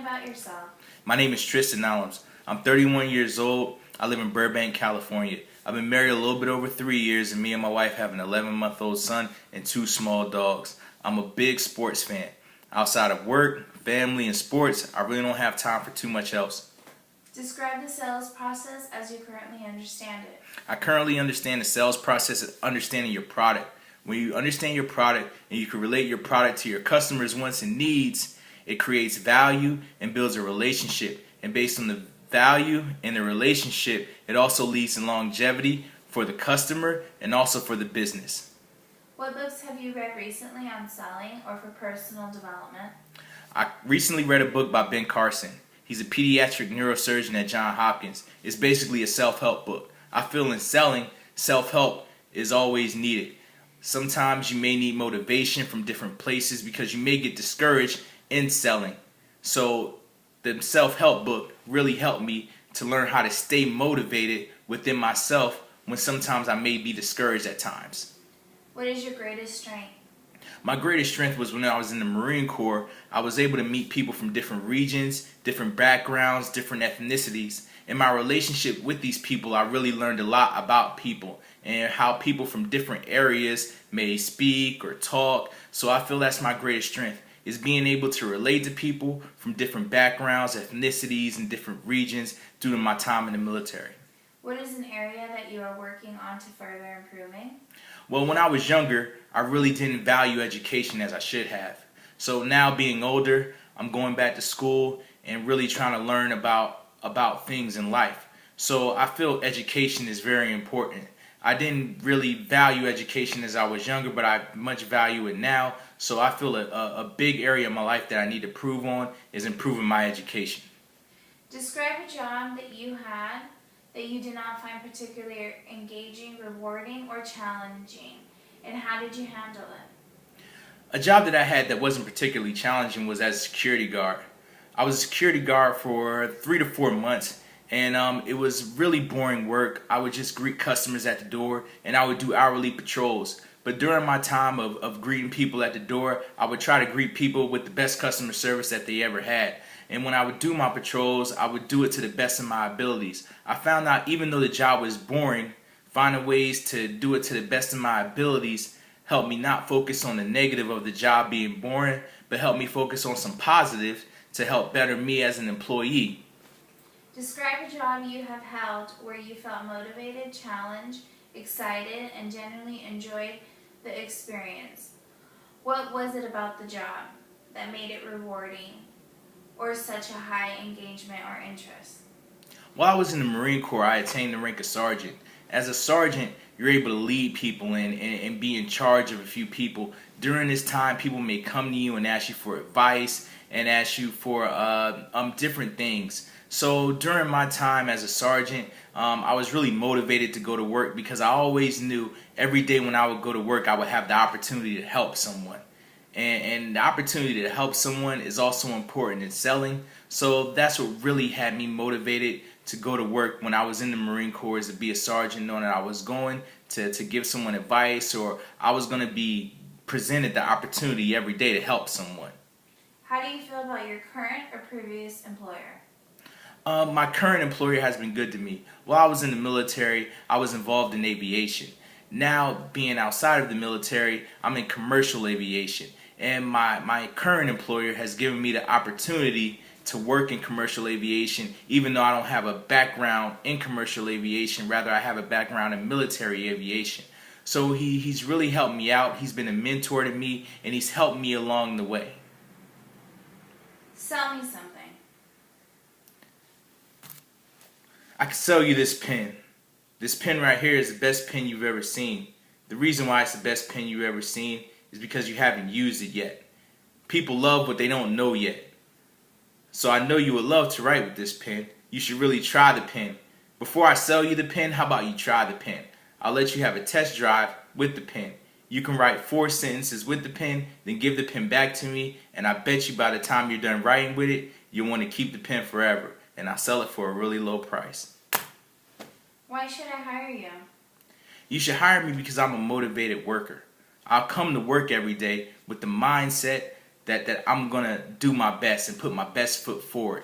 about yourself. My name is Tristin Allums. I'm 31 years old. I live in Burbank, California. I've been married a little bit over 3 years, and me and my wife have an 11-month-old son and 2 small dogs. I'm a big sports fan. Outside of work, family, and sports, I really don't have time for too much else. Describe the sales process as you currently understand it. I currently understand the sales process as understanding your product. When you understand your product and you can relate your product to your customers' wants and needs, it creates value and builds a relationship. And based on the value and the relationship, it also leads to longevity for the customer and also for the business. What books have you read recently on selling or for personal development? I recently read a book by Ben Carson. He's a pediatric neurosurgeon at Johns Hopkins. It's basically a self-help book. I feel in selling, self-help is always needed. Sometimes you may need motivation from different places because you may get discouraged in selling. So the self-help book really helped me to learn how to stay motivated within myself when sometimes I may be discouraged at times. What is your greatest strength? My greatest strength was when I was in the Marine Corps. I was able to meet people from different regions, different backgrounds, different ethnicities. In my relationship with these people, I really learned a lot about people and how people from different areas may speak or talk. So I feel that's my greatest strength, is being able to relate to people from different backgrounds, ethnicities, and different regions due to my time in the military. What is an area that you are working on to further improving? Well, when I was younger, I really didn't value education as I should have. So now being older, I'm going back to school and really trying to learn about things in life. So I feel education is very important. I didn't really value education as I was younger, but I much value it now. So I feel a big area of my life that I need to improve on is improving my education. Describe a job that you had that you did not find particularly engaging, rewarding, or challenging, and how did you handle it? A job that I had that wasn't particularly challenging was as a security guard. I was a security guard for 3 to 4 months, and it was really boring work. I would just greet customers at the door, and I would do hourly patrols. But during my time of greeting people at the door, I would try to greet people with the best customer service that they ever had. And when I would do my patrols, I would do it to the best of my abilities. I found out even though the job was boring, finding ways to do it to the best of my abilities helped me not focus on the negative of the job being boring, but helped me focus on some positive to help better me as an employee. Describe a job you have held where you felt motivated, challenged, excited, and genuinely enjoyed the experience. What was it about the job that made it rewarding or such a high engagement or interest? While I was in the Marine Corps, I attained the rank of sergeant. As a sergeant, you're able to lead people and be in charge of a few people. During this time, people may come to you and ask you for advice and ask you for different things. So during my time as a sergeant, I was really motivated to go to work because I always knew every day when I would go to work, I would have the opportunity to help someone. And the opportunity to help someone is also important in selling. So that's what really had me motivated to go to work when I was in the Marine Corps, is to be a sergeant, knowing that I was going to give someone advice, or I was going to be presented the opportunity every day to help someone. How do you feel about your current or previous employer? My current employer has been good to me. While I was in the military, I was involved in aviation. Now, being outside of the military, I'm in commercial aviation. And my current employer has given me the opportunity to work in commercial aviation, even though I don't have a background in commercial aviation. Rather, I have a background in military aviation. So he's really helped me out. He's been a mentor to me, and he's helped me along the way. Sell me something. I can sell you this pen. This pen right here is the best pen you've ever seen. The reason why it's the best pen you've ever seen is because you haven't used it yet. People love what they don't know yet. So I know you would love to write with this pen. You should really try the pen. Before I sell you the pen, how about you try the pen? I'll let you have a test drive with the pen. You can write 4 sentences with the pen, then give the pen back to me, and I bet you by the time you're done writing with it, you'll want to keep the pen forever. And I'll sell it for a really low price. Why should I hire you? You should hire me because I'm a motivated worker. I'll come to work every day with the mindset that I'm gonna do my best and put my best foot forward.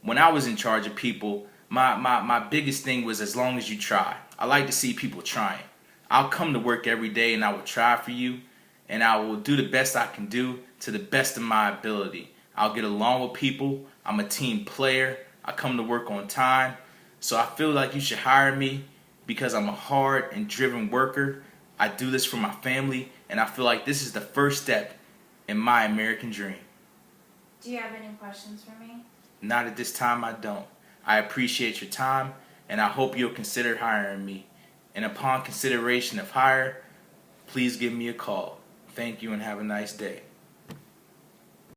When I was in charge of people, my biggest thing was as long as you try. I like to see people trying. I'll come to work every day and I will try for you, and I will do the best I can do to the best of my ability. I'll get along with people. I'm a team player. I come to work on time. So I feel like you should hire me because I'm a hard and driven worker. I do this for my family, and I feel like this is the first step in my American dream. Do you have any questions for me? Not at this time, I don't. I appreciate your time, and I hope you'll consider hiring me. And upon consideration of hire, please give me a call. Thank you and have a nice day.